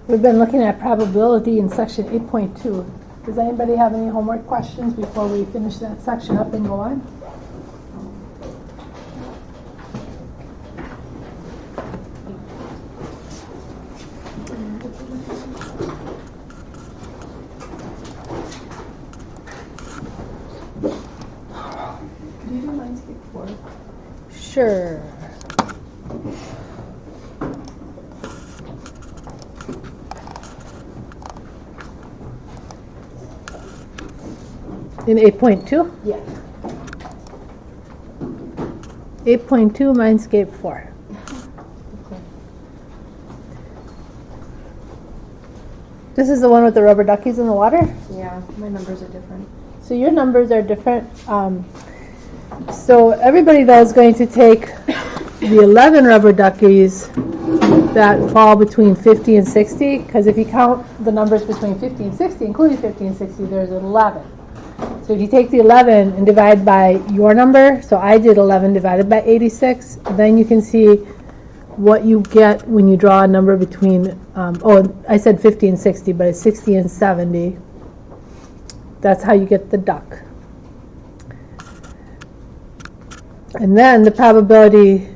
We've been looking at probability in section 8.2. Does anybody have any homework questions before we finish that section up and go on? Do you do Mindscape 4? Sure. In 8.2? Yeah. 8.2 Mindscape 4. Okay. This is the one with the rubber duckies in the water? Yeah, my numbers are different. So your numbers are different. So everybody though is going to take the 11 rubber duckies that fall between 50 and 60, because if you count the numbers between 50 and 60, including 50 and 60, there's 11. So if you take the 11 and divide by your number, so I did 11 divided by 86, then you can see what you get when you draw a number between, I said 50 and 60, but it's 60 and 70. That's how you get the duck. And then the probability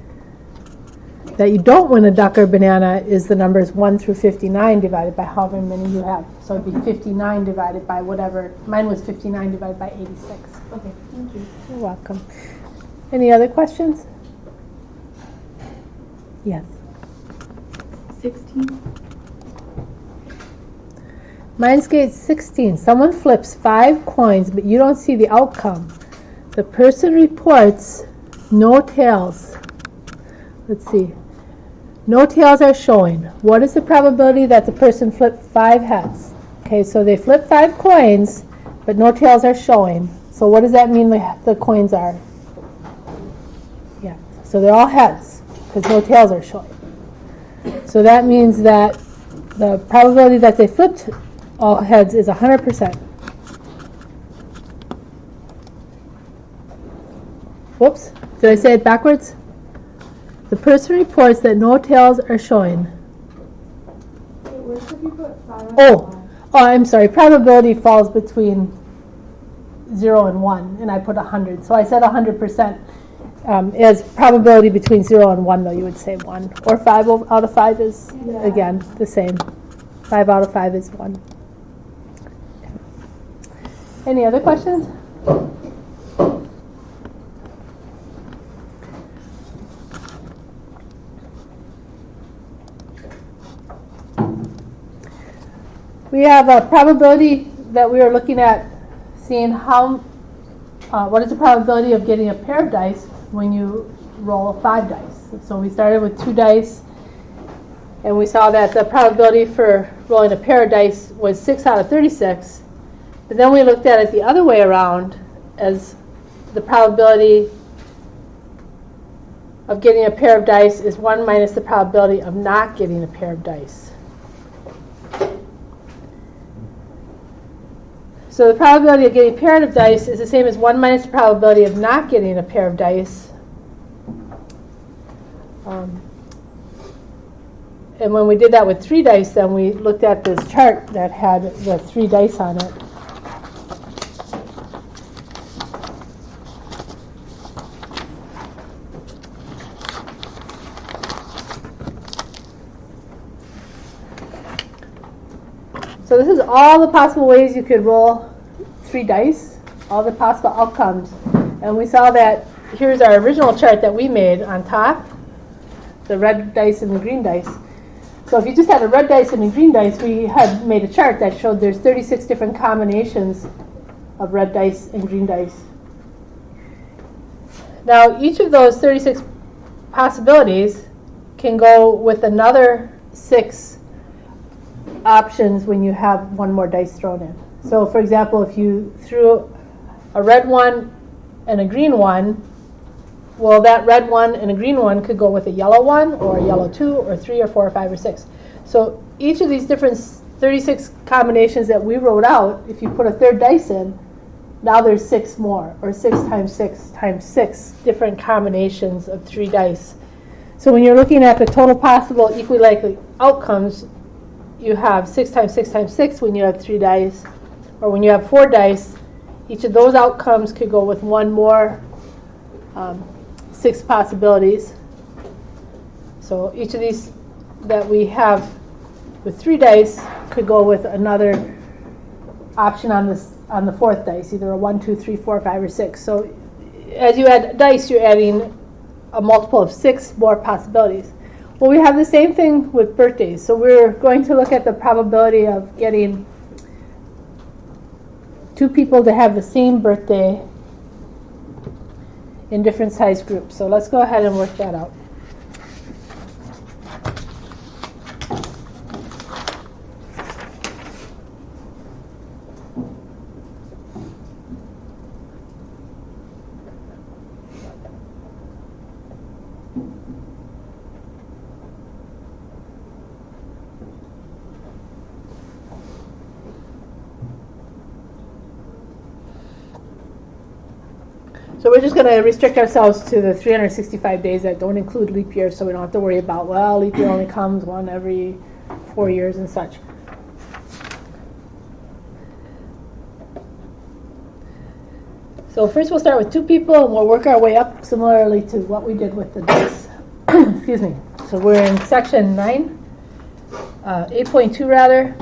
that you don't win a duck or banana is the numbers 1 through 59 divided by however many you have. So it'd be 59 divided by whatever. Mine was 59 divided by 86. Okay, thank you. You're welcome. Any other questions? Yes. 16. Mindscape 16. Someone flips 5 coins, but you don't see the outcome. The person reports no tails. Let's see. No tails are showing. What is the probability that the person flipped 5 heads? Okay, so they flipped 5 coins, but no tails are showing. So what does that mean the coins are? Yeah, so they're all heads, because no tails are showing. So that means that the probability that they flipped all heads is 100%. Whoops, did I say it backwards? The person reports that no tails are showing. Where should you put 5? Oh, I'm sorry. Probability falls between 0 and 1, and I put 100. So I said 100%. As probability between 0 and 1, though, you would say 1. Or 5 out of 5 is, again, the same. 5 out of 5 is 1. Okay. Any other questions? We have a probability that we are looking at, seeing what is the probability of getting a pair of dice when you roll 5 dice. So we started with 2 dice, and we saw that the probability for rolling a pair of dice was 6 out of 36. But then we looked at it the other way around, as the probability of getting a pair of dice is 1 minus the probability of not getting a pair of dice. So the probability of getting a pair of dice is the same as 1 minus the probability of not getting a pair of dice. And when we did that with 3 dice, then we looked at this chart that had the 3 dice on it. So this is all the possible ways you could roll 3 dice, all the possible outcomes. And we saw that here's our original chart that we made on top, the red dice and the green dice. So if you just had a red dice and a green dice, we had made a chart that showed there's 36 different combinations of red dice and green dice. Now each of those 36 possibilities can go with another 6 options when you have one more dice thrown in. So for example, if you threw a red one and a green one, well, that red one and a green one could go with a yellow one, or a yellow 2, or 3, or 4, or 5, or 6. So each of these different 36 combinations that we wrote out, if you put a third dice in, now there's 6 more, or 6 times 6 times 6 different combinations of 3 dice. So when you're looking at the total possible equally likely outcomes, you have 6 times 6 times 6 when you have 3 dice, or when you have 4 dice. Each of those outcomes could go with one more 6 possibilities. So each of these that we have with 3 dice could go with another option on the 4th dice, either a 1, 2, 3, 4, 5, or 6. So as you add dice, you're adding a multiple of 6 more possibilities. Well, we have the same thing with birthdays. So we're going to look at the probability of getting 2 people to have the same birthday in different size groups. So let's go ahead and work that out. So we're just going to restrict ourselves to the 365 days that don't include leap years, so we don't have to worry about, well, leap year only comes one every 4 years and such. So first we'll start with 2 people, and we'll work our way up similarly to what we did with the dice. Excuse me. So we're in section 9, 8.2 rather.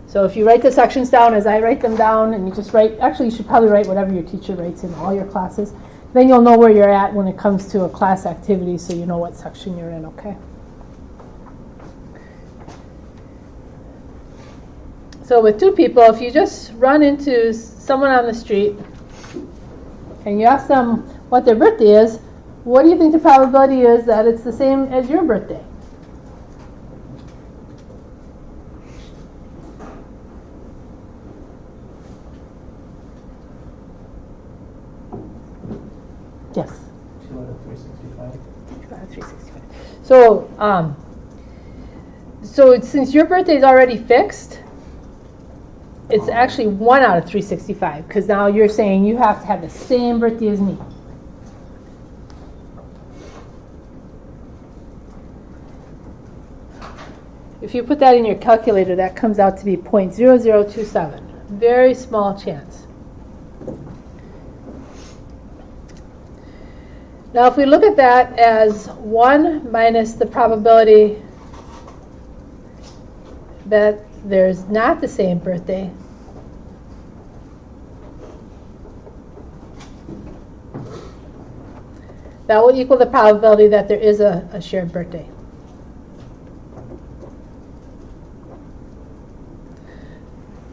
So if you write the sections down as I write them down, and you just write, actually you should probably write whatever your teacher writes in all your classes, then you'll know where you're at when it comes to a class activity, so you know what section you're in, okay? So with 2 people, if you just run into someone on the street and you ask them what their birthday is, what do you think the probability is that it's the same as your birthday? Yes. 2 out of 365. 2 out of 365. So since your birthday is already fixed, it's actually 1 out of 365, because now you're saying you have to have the same birthday as me. If you put that in your calculator, that comes out to be 0.0027. Very small chance. Now if we look at that as 1 minus the probability that there's not the same birthday, that will equal the probability that there is a shared birthday.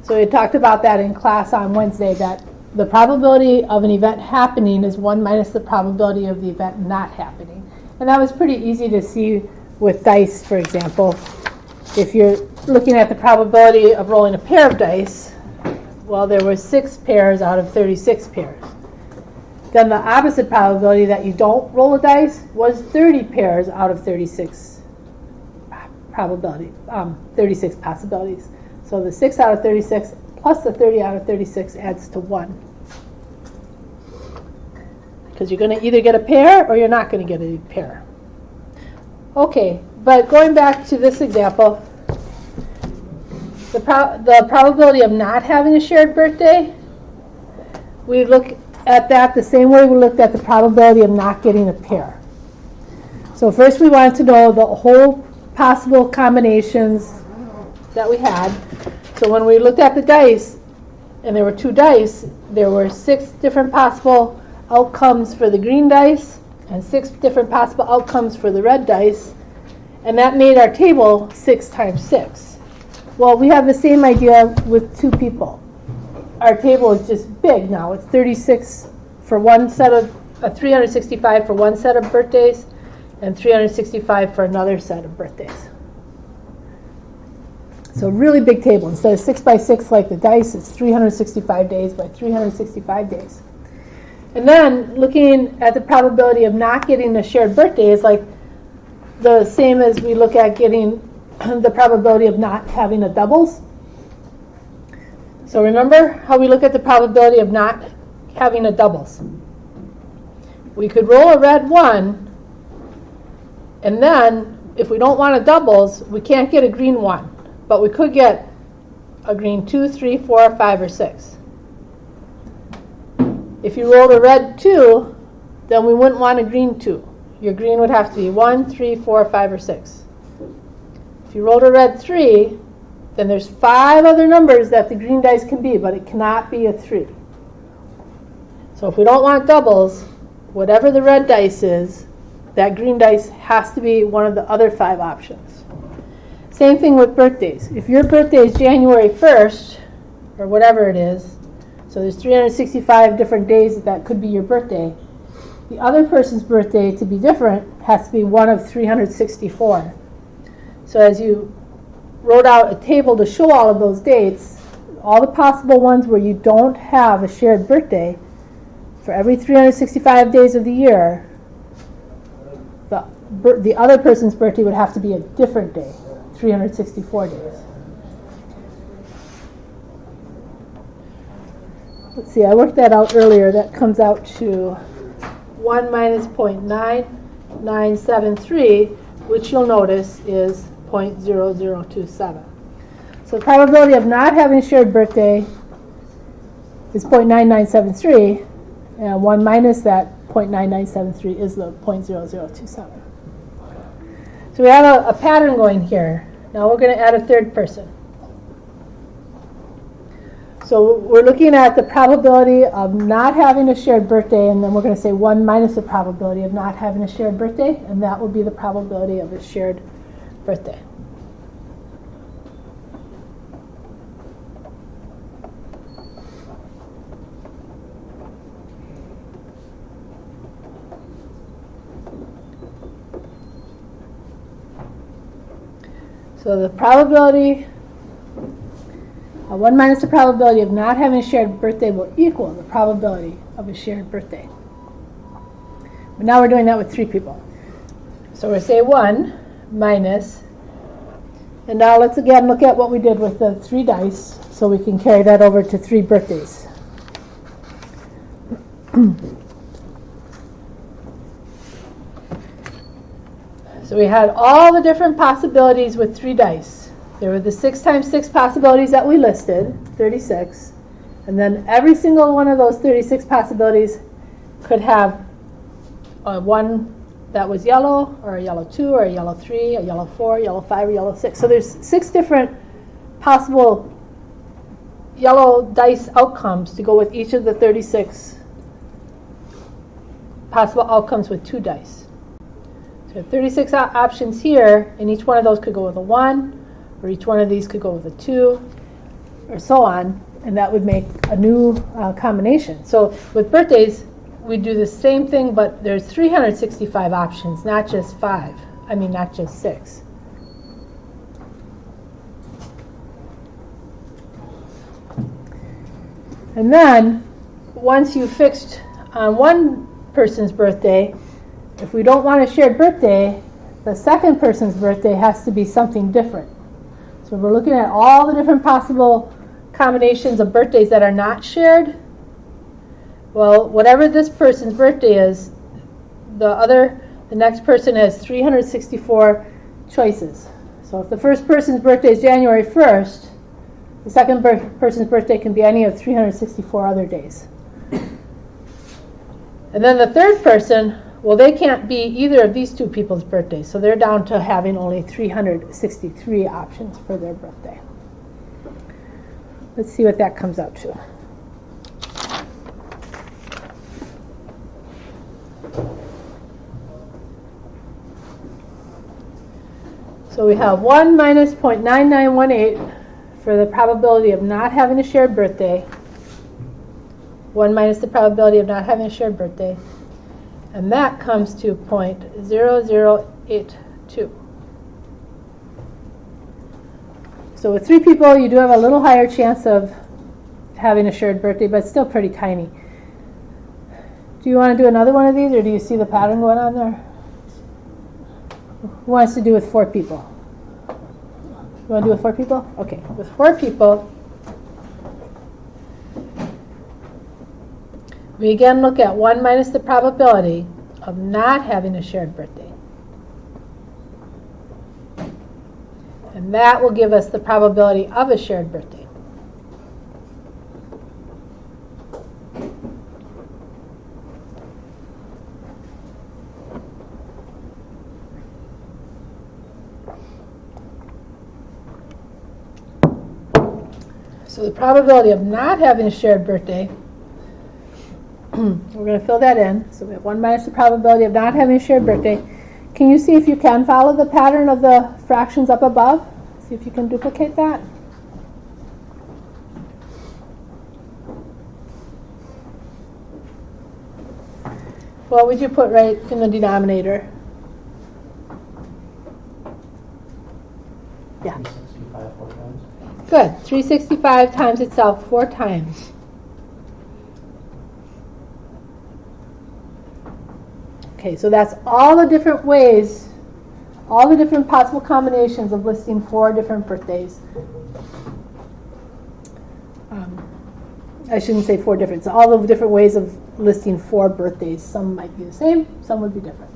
So we talked about that in class on Wednesday, that the probability of an event happening is 1 minus the probability of the event not happening. And that was pretty easy to see with dice, for example. If you're looking at the probability of rolling a pair of dice, well, there were 6 pairs out of 36 pairs. Then the opposite probability that you don't roll a dice was 30 pairs out of 36 36 possibilities. So the 6 out of 36 plus the 30 out of 36 adds to 1. Because you're going to either get a pair or you're not going to get a pair. Okay, but going back to this example, the probability of not having a shared birthday, we look at that the same way we looked at the probability of not getting a pair. So first we wanted to know the whole possible combinations that we had. So when we looked at the dice, and there were 2 dice, there were 6 different possible outcomes for the green dice and 6 different possible outcomes for the red dice, and that made our table 6 times 6. Well, we have the same idea with 2 people. Our table is just big now. It's 36 for one set of 365 for one set of birthdays and 365 for another set of birthdays. So really big table. Instead of 6 by 6 like the dice, it's 365 days by 365 days. And then looking at the probability of not getting a shared birthday is like the same as we look at getting the probability of not having a doubles. So remember how we look at the probability of not having a doubles. we could roll a red 1, and then if we don't want a doubles, we can't get a green 1, but we could get a green 2, 3, 4, 5, or 6. If you rolled a red 2, then we wouldn't want a green 2. Your green would have to be 1, 3, 4, 5, or 6. If you rolled a red 3, then there's 5 other numbers that the green dice can be, but it cannot be a 3. So if we don't want doubles, whatever the red dice is, that green dice has to be one of the other 5 options. Same thing with birthdays. If your birthday is January 1st, or whatever it is, so there's 365 different days that could be your birthday, the other person's birthday, to be different, has to be one of 364. So as you wrote out a table to show all of those dates, all the possible ones where you don't have a shared birthday, for every 365 days of the year, the other person's birthday would have to be a different day, 364 days. Let's see, I worked that out earlier. That comes out to 1 minus 0.9973, which you'll notice is 0.0027. So the probability of not having a shared birthday is 0.9973, and 1 minus that 0.9973 is the 0.0027. So we have a pattern going here. Now we're going to add a third person. So we're looking at the probability of not having a shared birthday, and then we're going to say 1 minus the probability of not having a shared birthday, and that will be the probability of a shared birthday. So the probability, 1 minus the probability of not having a shared birthday will equal the probability of a shared birthday. But now we're doing that with 3 people. So we'll say 1 minus, and now let's again look at what we did with the 3 dice, so we can carry that over to 3 birthdays. So we had all the different possibilities with 3 dice. There were the 6 times 6 possibilities that we listed, 36. And then every single one of those 36 possibilities could have one that was yellow, or a yellow 2, or a yellow 3, a yellow 4, yellow 5, or yellow 6. So there's 6 different possible yellow dice outcomes to go with each of the 36 possible outcomes with 2 dice. So we have 36 options here, and each one of those could go with a 1, or each one of these could go with a 2, or so on, and that would make a new combination. So with birthdays, we do the same thing, but there's 365 options, not just 6. And then, once you've fixed on one person's birthday, if we don't want a shared birthday, the second person's birthday has to be something different. So we're looking at all the different possible combinations of birthdays that are not shared. Well, whatever this person's birthday is, the next person has 364 choices. So if the first person's birthday is January 1st, the second person's birthday can be any of 364 other days. And then the third person, well, they can't be either of these 2 people's birthdays, so they're down to having only 363 options for their birthday. Let's see what that comes out to. So we have 1 minus 0.9918 for the probability of not having a shared birthday. 1 minus the probability of not having a shared birthday. And that comes to 0.0082. So with 3 people, you do have a little higher chance of having a shared birthday, but it's still pretty tiny. Do you want to do another one of these, or do you see the pattern going on there? Who wants to do with 4 people? You want to do with 4 people? Okay, with 4 people, we again look at 1 minus the probability of not having a shared birthday. And that will give us the probability of a shared birthday. So the probability of not having a shared birthday, we're going to fill that in. So we have 1 minus the probability of not having a shared birthday. Can you see if you can follow the pattern of the fractions up above? See if you can duplicate that. What would you put right in the denominator? Yeah. 365 4 times. Good. 365 times itself 4 times. Okay, so that's all the different ways, all the different possible combinations of listing 4 different birthdays. I shouldn't say 4 different. So all the different ways of listing 4 birthdays. Some might be the same, some would be different.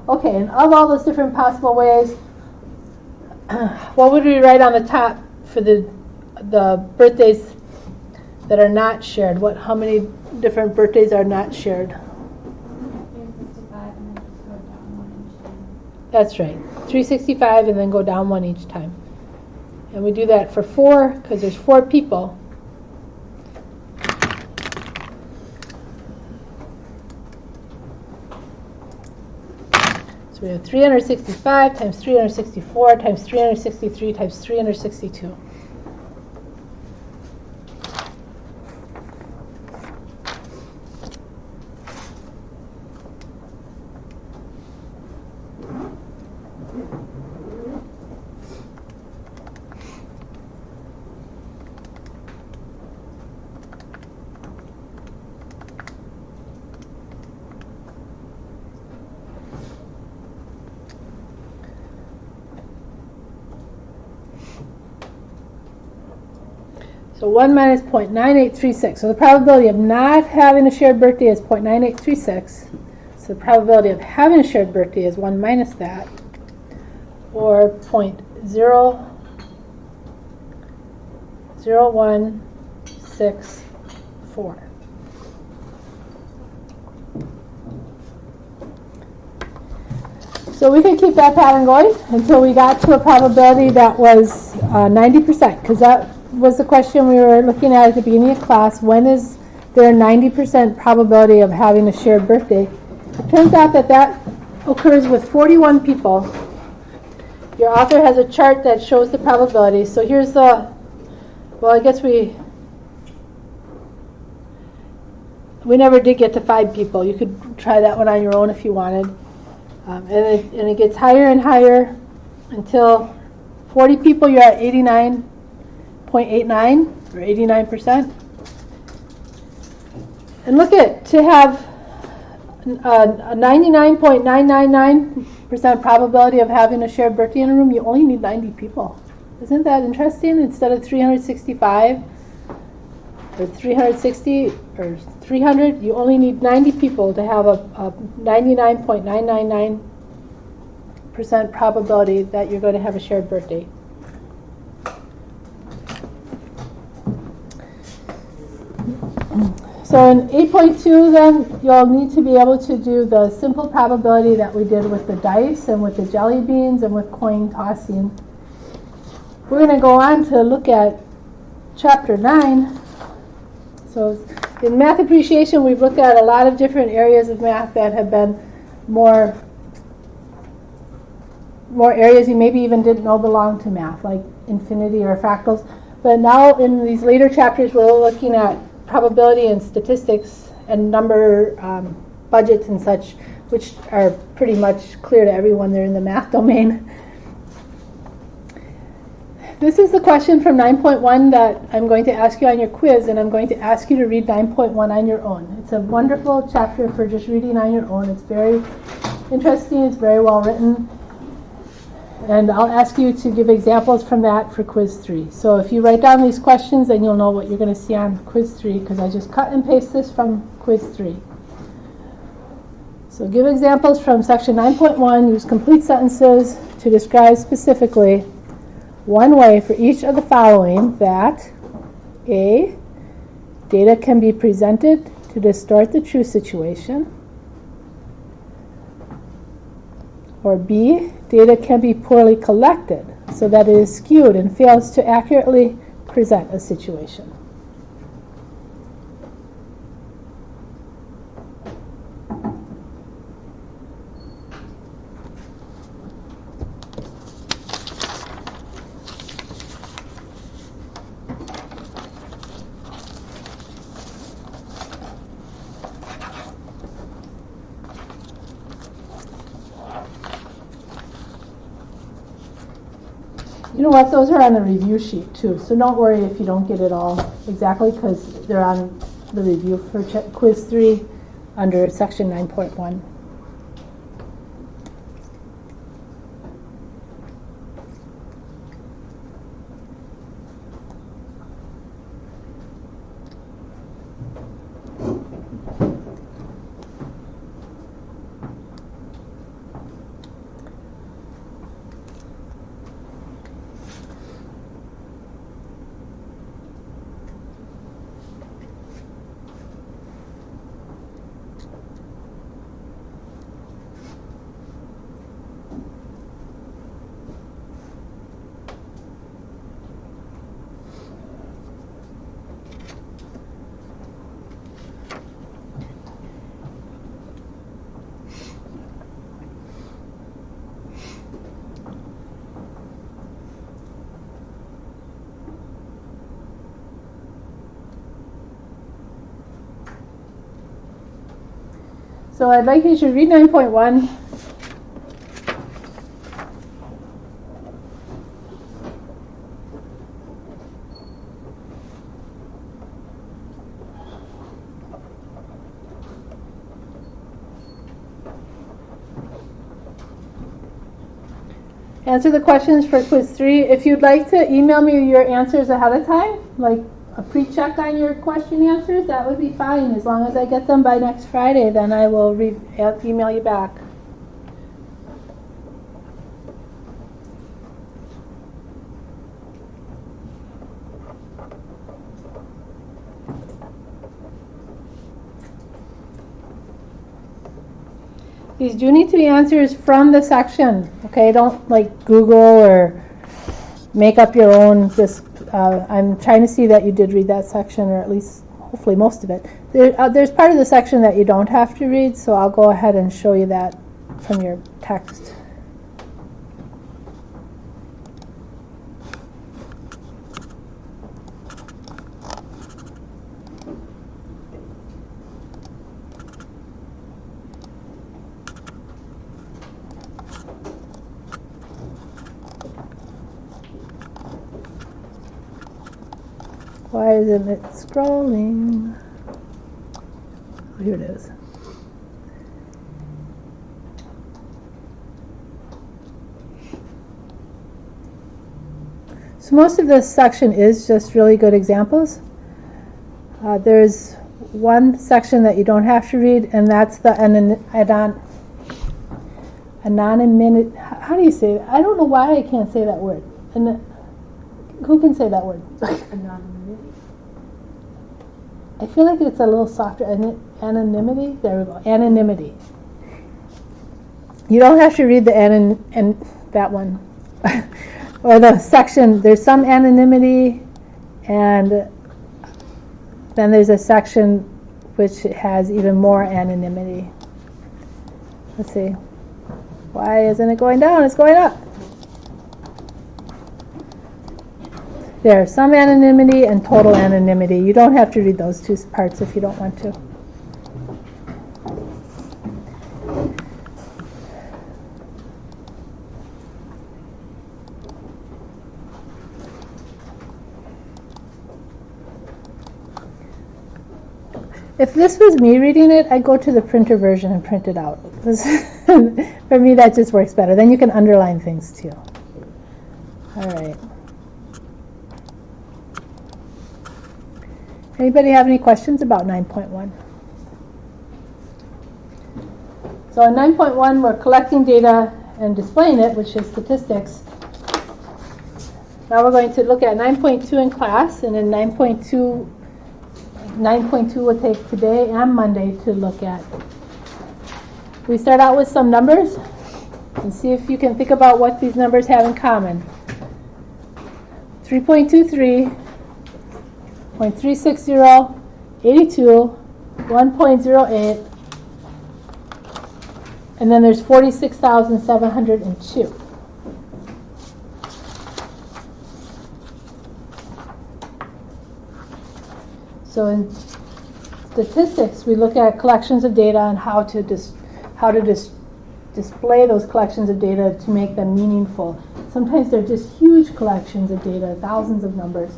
Okay, and of all those different possible ways, what would we write on the top for the birthdays that are not shared? How many different birthdays are not shared? 365 and then just go down 1 each time. That's right. 365 and then go down 1 each time. And we do that for 4 because there's 4 people. So we have 365 times 364 times 363 times 362. So 1 minus 0.9836. So the probability of not having a shared birthday is 0.9836. So the probability of having a shared birthday is 1 minus that, or 0.00164. So we can keep that pattern going until we got to a probability that was 90%, because that was the question we were looking at the beginning of class. When is there a 90% probability of having a shared birthday? It turns out that that occurs with 41 people. Your author has a chart that shows the probability. So here's the, well, I guess we never did get to 5 people. You could try that one on your own if you wanted. And it gets higher and higher until 40 people, you're at 89.89 or 89%. And look at, to have a 99.999% probability of having a shared birthday in a room, you only need 90 people. Isn't that interesting? Instead of 365 or 360 or 300, you only need 90 people to have a 99.999% probability that you're going to have a shared birthday. So in 8.2 then, you'll need to be able to do the simple probability that we did with the dice and with the jelly beans and with coin tossing. We're going to go on to look at chapter 9. So in math appreciation, we've looked at a lot of different areas of math that have been more areas you maybe even didn't know belong to math, like infinity or fractals. But now in these later chapters, we're looking at probability and statistics and number budgets and such, which are pretty much clear to everyone. They're in the math domain. This is the question from 9.1 that I'm going to ask you on your quiz, and I'm going to ask you to read 9.1 on your own. It's a wonderful chapter for just reading on your own. It's very interesting. It's very well written. And I'll ask you to give examples from that for quiz 3. So if you write down these questions, then you'll know what you're going to see on quiz 3, because I just cut and paste this from quiz 3. So give examples from section 9.1. Use complete sentences to describe specifically one way for each of the following that A, data can be presented to distort the true situation, or B, data can be poorly collected so that it is skewed and fails to accurately present a situation. You know what, those are on the review sheet too, so don't worry if you don't get it all exactly, because they're on the review for quiz 3 under section 9.1. So I'd like you to read 9.1. Answer the questions for quiz 3. If you'd like to email me your answers ahead of time, like a pre-check on your question answers, that would be fine. As long as I get them by next Friday, then I will email you back. These do need to be answers from the section, okay? Don't like Google or make up your own. Just I'm trying to see that you did read that section, or at least hopefully most of it. There's part of the section that you don't have to read, so I'll go ahead and show you that from your text. Why isn't it scrolling? Oh, here it is. So most of this section is just really good examples. There's one section that you don't have to read, and that's the anonymity. How do you say it? I don't know why I can't say that word. Who can say that word? Anonymity. I feel like it's a little softer. Anonymity? There we go. Anonymity. You don't have to read the and that one. Or the section. There's some anonymity, and then there's a section which has even more anonymity. Let's see. Why isn't it going down? It's going up. There's some anonymity and total anonymity. You don't have to read those two parts if you don't want to. If this was me reading it, I'd go to the printer version and print it out. For me, that just works better. Then you can underline things too. All right. Anybody have any questions about 9.1? So in 9.1, we're collecting data and displaying it, which is statistics. Now we're going to look at 9.2 in class, and in 9.2 we'll take today and Monday to look at. We start out with some numbers and see if you can think about what these numbers have in common. 3.23, 0.360, 82, 1.08, and then there's 46,702. So in statistics, we look at collections of data and how to display those collections of data to make them meaningful. Sometimes they're just huge collections of data, thousands of numbers.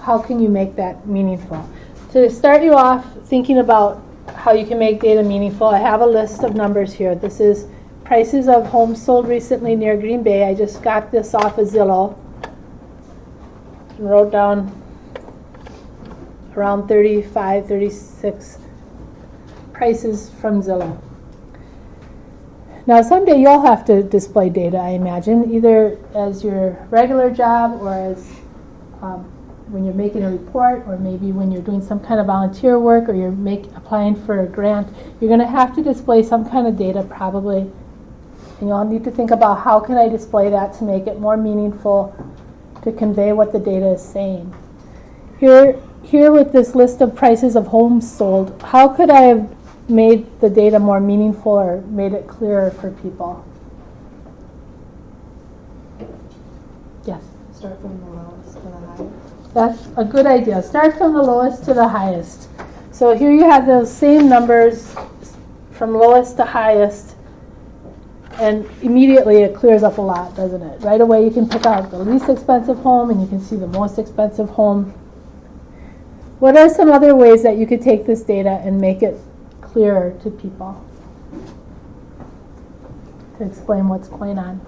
How can you make that meaningful? To start you off thinking about how you can make data meaningful, I have a list of numbers here. This is prices of homes sold recently near Green Bay. I just got this off of Zillow and wrote down around 35, 36 prices from Zillow. Now someday you'll have to display data, I imagine, either as your regular job or as when you're making a report, or maybe when you're doing some kind of volunteer work, or you're applying for a grant. You're going to have to display some kind of data probably, and you'll need to think about how can I display that to make it more meaningful, to convey what the data is saying. Here with this list of prices of homes sold, how could I have made the data more meaningful or made it clearer for people? Yes? Start from the lowest to the highest. That's a good idea. Start from the lowest to the highest. So here you have those same numbers from lowest to highest, and immediately it clears up a lot, doesn't it? Right away you can pick out the least expensive home and you can see the most expensive home. What are some other ways that you could take this data and make it clearer to people to explain what's going on?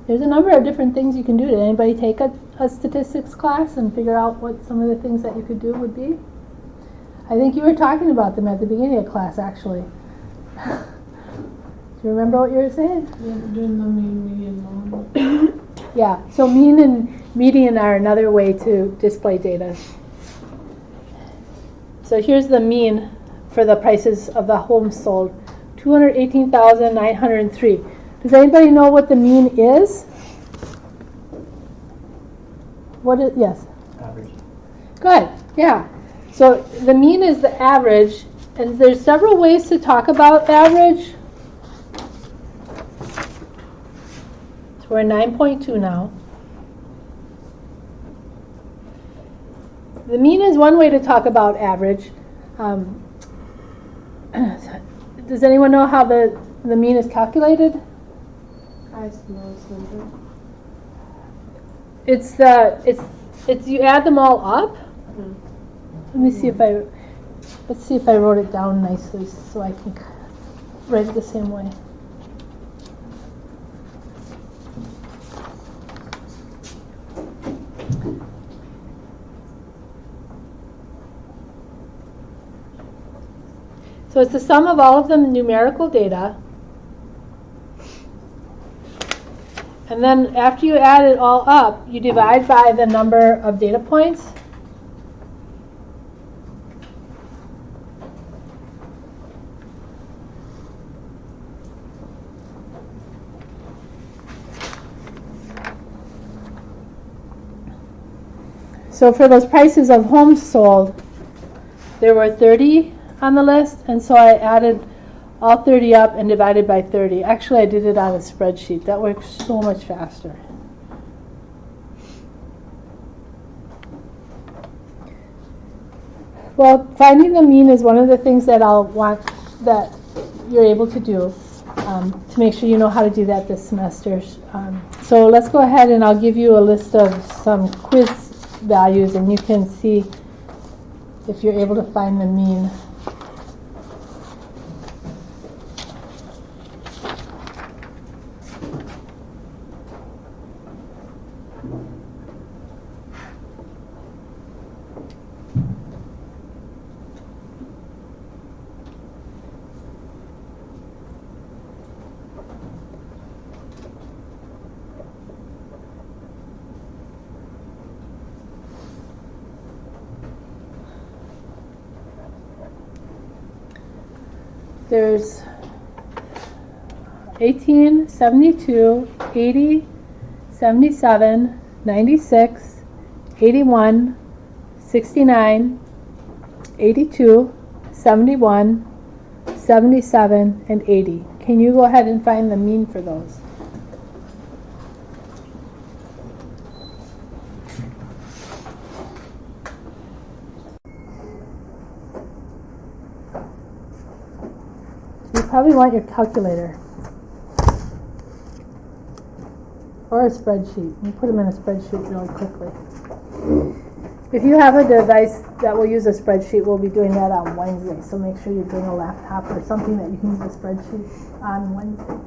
There's a number of different things you can do. Did anybody take a statistics class and figure out what some of the things that you could do would be? I think you were talking about them at the beginning of class, actually. Do you remember what you were saying? Yeah, we're doing the mean, median, mode. Yeah, so mean and median are another way to display data. So here's the mean for the prices of the homes sold, 218,903. Does anybody know what the mean is? Yes? Average. Good, yeah. So the mean is the average, and there's several ways to talk about average. So we're 9.2 now. The mean is one way to talk about average. Does anyone know how the mean is calculated? Highest and lowest number. It's you add them all up. Let me see if let's see if I wrote it down nicely so I can write it the same way. So it's the sum of all of the numerical data. And then after you add it all up, you divide by the number of data points. So for those prices of homes sold, there were 30 on the list, and so I added all 30 up and divided by 30. Actually, I did it on a spreadsheet. That works so much faster. Well, finding the mean is one of the things that I'll want that you're able to do to make sure you know how to do that this semester. So let's go ahead and I'll give you a list of some quiz values, and you can see if you're able to find the mean. There's 18, 72, 80, 77, 96, 81, 69, 82, 71, 77, and 80. Can you go ahead and find the mean for those? You probably want your calculator or a spreadsheet. You put them in a spreadsheet really quickly. If you have a device that will use a spreadsheet, we'll be doing that on Wednesday. So make sure you bring a laptop or something that you can use a spreadsheet on Wednesday.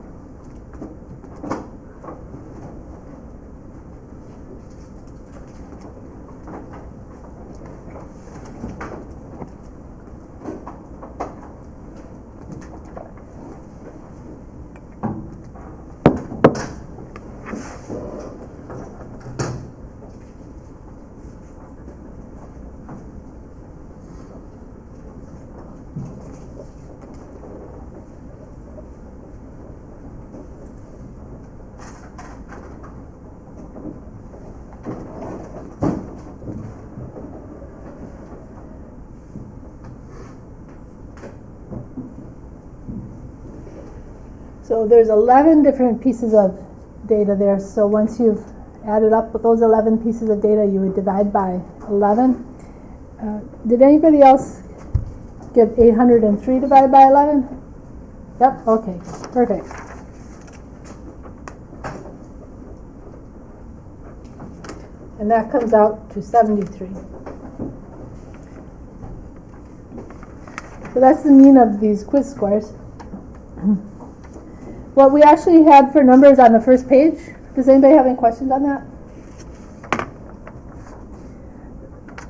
So there's 11 different pieces of data there. So once you've added up those 11 pieces of data, you would divide by 11. Did anybody else get 803 divided by 11? Yep, okay, perfect. And that comes out to 73. So that's the mean of these quiz scores. What we actually had for numbers on the first page, does anybody have any questions on that?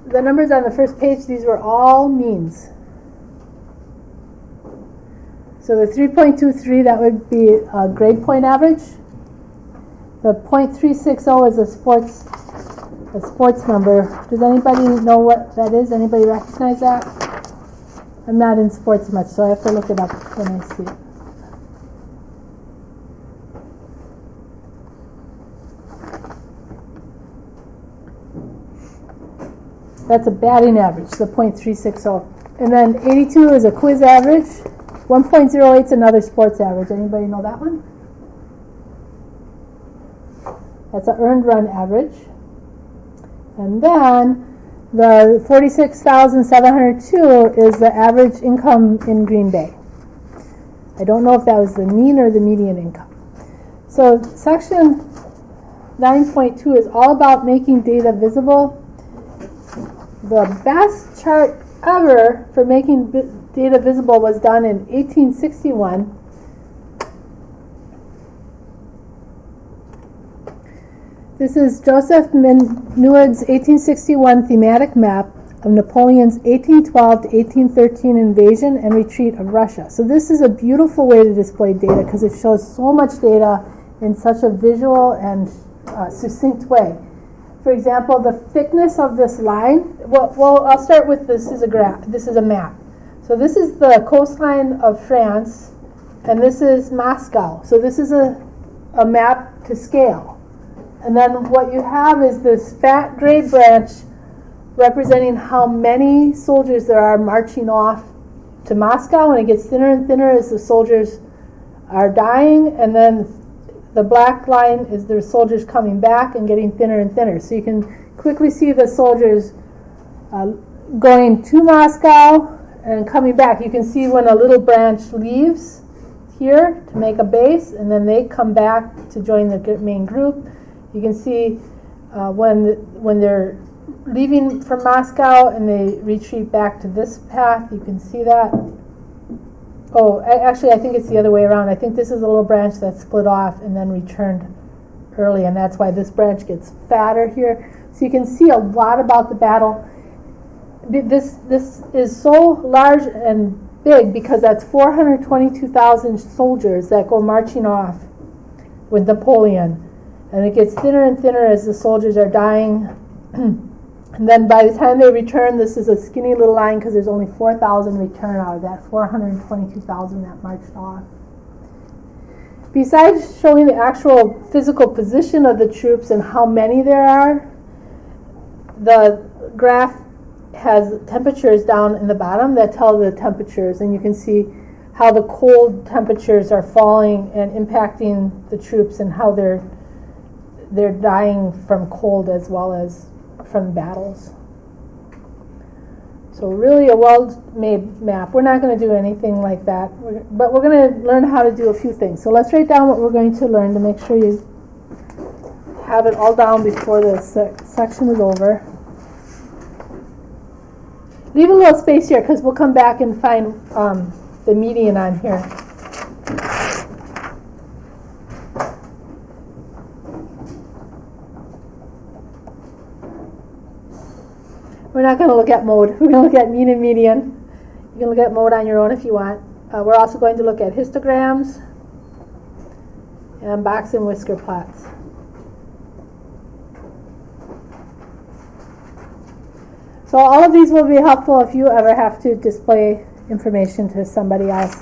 The numbers on the first page, these were all means. So the 3.23, that would be a grade point average. The 0.360 is a sports number. Does anybody know what that is? Anybody recognize that? I'm not in sports much, so I have to look it up when I see it. That's a batting average, the 0.360. And then 82 is a quiz average. 1.08 is another sports average. Anybody know that one? That's an earned run average. And then the 46,702 is the average income in Green Bay. I don't know if that was the mean or the median income. So section 9.2 is all about making data visible. The best chart ever for making data visible was done in 1861. This is Joseph Minuit's 1861 thematic map of Napoleon's 1812 to 1813 invasion and retreat of Russia. So this is a beautiful way to display data because it shows so much data in such a visual and succinct way. For example, the thickness of this line, well, I'll start with this is a graph. This is a map. So this is the coastline of France, and this is Moscow. So this is a map to scale. And then what you have is this fat gray branch representing how many soldiers there are marching off to Moscow, and it gets thinner and thinner as the soldiers are dying, and then the black line is the soldiers coming back and getting thinner and thinner. So you can quickly see the soldiers going to Moscow and coming back. You can see when a little branch leaves here to make a base, and then they come back to join the main group. You can see when they're leaving from Moscow and they retreat back to this path. You can see that. Oh, actually, I think it's the other way around. I think this is a little branch that split off and then returned early, and that's why this branch gets fatter here. So you can see a lot about the battle. This is so large and big because that's 422,000 soldiers that go marching off with Napoleon. And it gets thinner and thinner as the soldiers are dying. And then by the time they return, this is a skinny little line because there's only 4,000 return out of that 422,000 that marched off. Besides showing the actual physical position of the troops and how many there are, the graph has temperatures down in the bottom that tell the temperatures, and you can see how the cold temperatures are falling and impacting the troops and how they're dying from cold as well as from battles. So really a well-made map. We're not going to do anything like that, but we're going to learn how to do a few things. So let's write down what we're going to learn to make sure you have it all down before the section is over. Leave a little space here because we'll come back and find the median on here. We're not going to look at mode. We're going to look at mean and median. You can look at mode on your own if you want. We're also going to look at histograms and box and whisker plots. So all of these will be helpful if you ever have to display information to somebody else.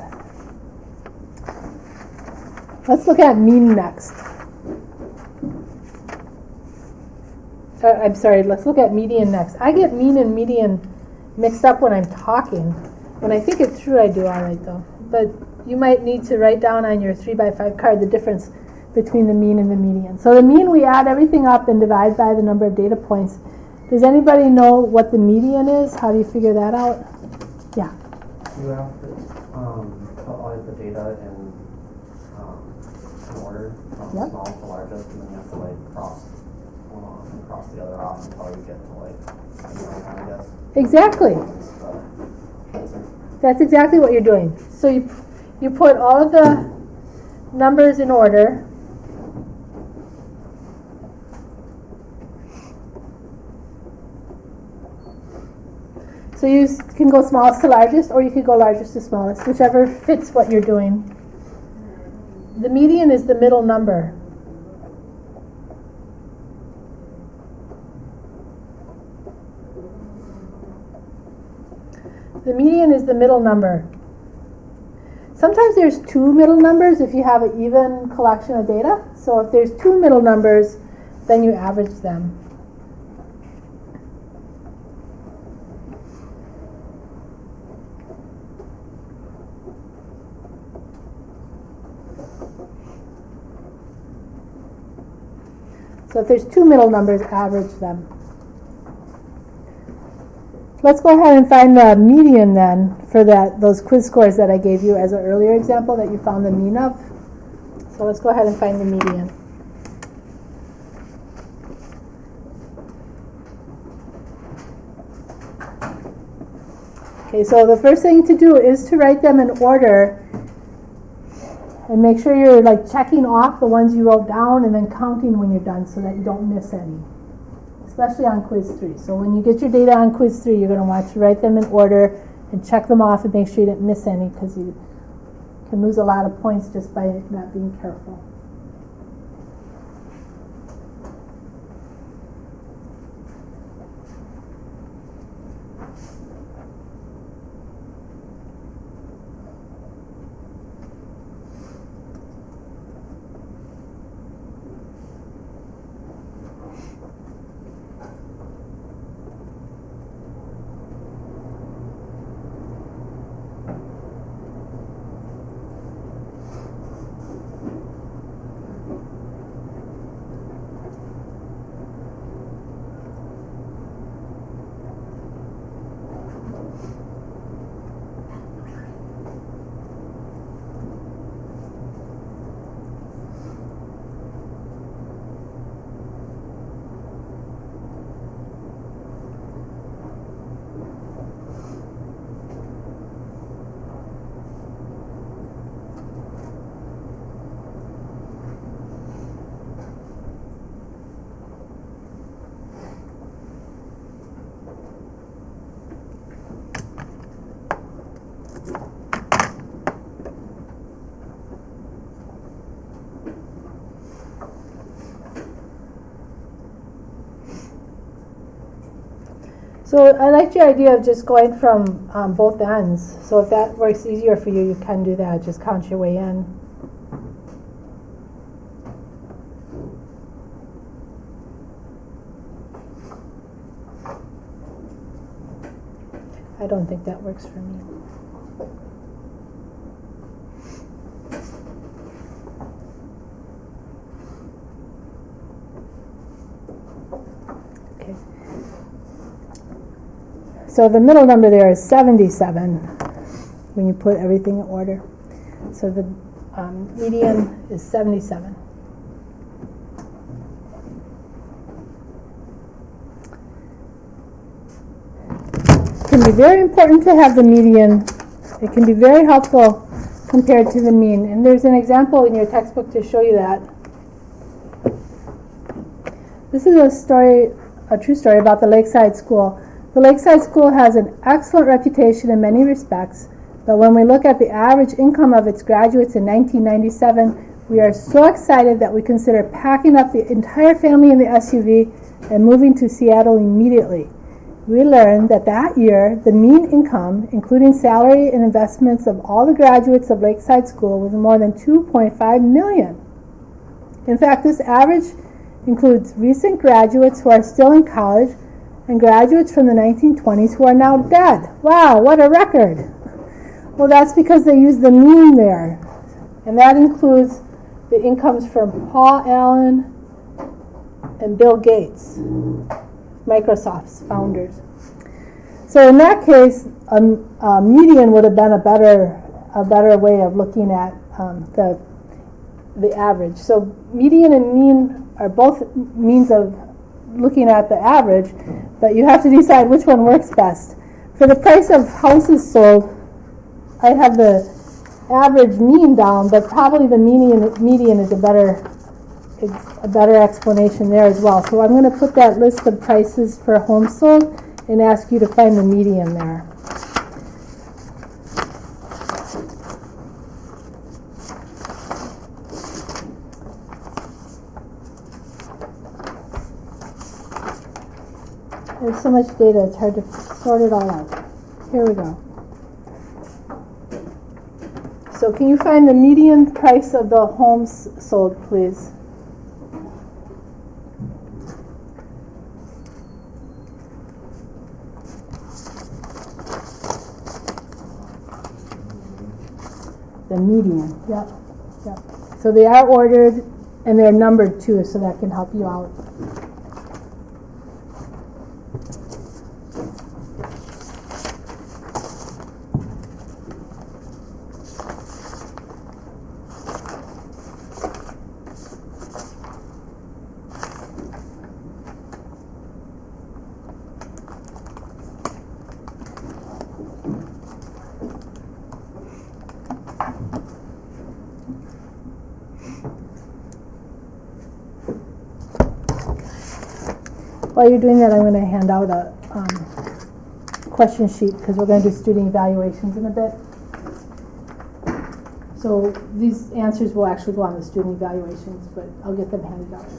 Let's look at mean next. I'm sorry, let's look at median next. I get mean and median mixed up when I'm talking. When I think it through, I do all right though. But you might need to write down on your 3x5 card the difference between the mean and the median. So the mean, we add everything up and divide by the number of data points. Does anybody know what the median is? How do you figure that out? Yeah. You have to put all the data in order, from Yep. small to largest, and then you have to like cross the other off until you get to I guess. Exactly. That's exactly what you're doing. So you put all of the numbers in order. So you can go smallest to largest, or you could go largest to smallest, whichever fits what you're doing. The median is the middle number. The median is the middle number. Sometimes there's two middle numbers if you have an even collection of data. So if there's two middle numbers, then you average them. So if there's two middle numbers, average them. Let's go ahead and find the median then for those quiz scores that I gave you as an earlier example that you found the mean of. So let's go ahead and find the median. Okay, so the first thing to do is to write them in order and make sure you're like checking off the ones you wrote down and then counting when you're done so that you don't miss any. Especially on quiz 3. So when you get your data on quiz 3, you're going to want to write them in order and check them off and make sure you didn't miss any, because you can lose a lot of points just by not being careful. So I liked your idea of just going from both ends. So if that works easier for you, you can do that. Just count your way in. I don't think that works for me. Okay. So the middle number there is 77 when you put everything in order. So the median is 77. It can be very important to have the median. It can be very helpful compared to the mean. And there's an example in your textbook to show you that. This is a story, a true story about the Lakeside School. The Lakeside School has an excellent reputation in many respects, but when we look at the average income of its graduates in 1997, we are so excited that we consider packing up the entire family in the SUV and moving to Seattle immediately. We learned that that year, the mean income, including salary and investments of all the graduates of Lakeside School, was more than $2.5 million. In fact, this average includes recent graduates who are still in college and graduates from the 1920s who are now dead. Wow, what a record! Well, that's because they use the mean there. And that includes the incomes from Paul Allen and Bill Gates, Microsoft's founders. So in that case, a median would have been a better way of looking at the average. So median and mean are both means of looking at the average, but you have to decide which one works best. For the price of houses sold, I have the average mean down, but probably the median is a better explanation there as well. So I'm going to put that list of prices for homes sold and ask you to find the median there. There's so much data, it's hard to sort it all out. Here we go. So can you find the median price of the homes sold, please? The median, yep. So they are ordered and they're numbered too, so that can help you out. While you're doing that, I'm going to hand out a question sheet because we're going to do student evaluations in a bit. So these answers will actually go on the student evaluations, but I'll get them handed out.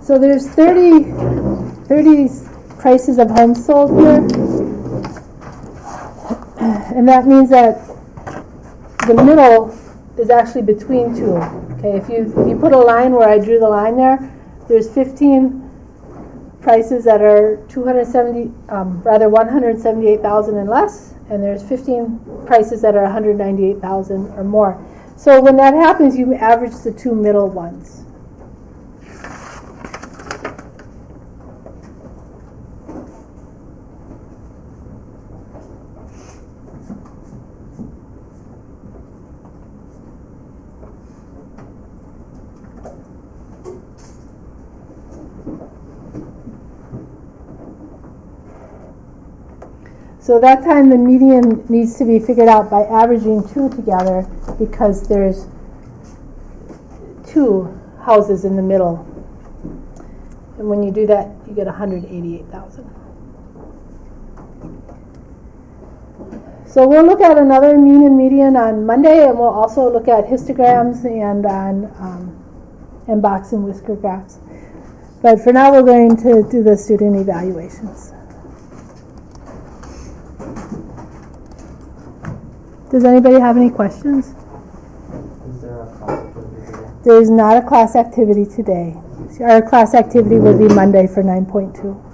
So there's 30 prices of homes sold here, and that means that the middle is actually between two. Okay, if you put a line where I drew the line there, there's 15 prices that are 178,000 and less, and there's 15 prices that are 198,000 or more. So when that happens, you average the two middle ones. So that time the median needs to be figured out by averaging 2 together, because there's 2 houses in the middle. And when you do that, you get 188,000. So we'll look at another mean and median on Monday, and we'll also look at histograms and box and whisker graphs. But for now, we're going to do the student evaluations. Does anybody have any questions? Is there a class activity today? There is not a class activity today. Our class activity will be Monday for 9.2.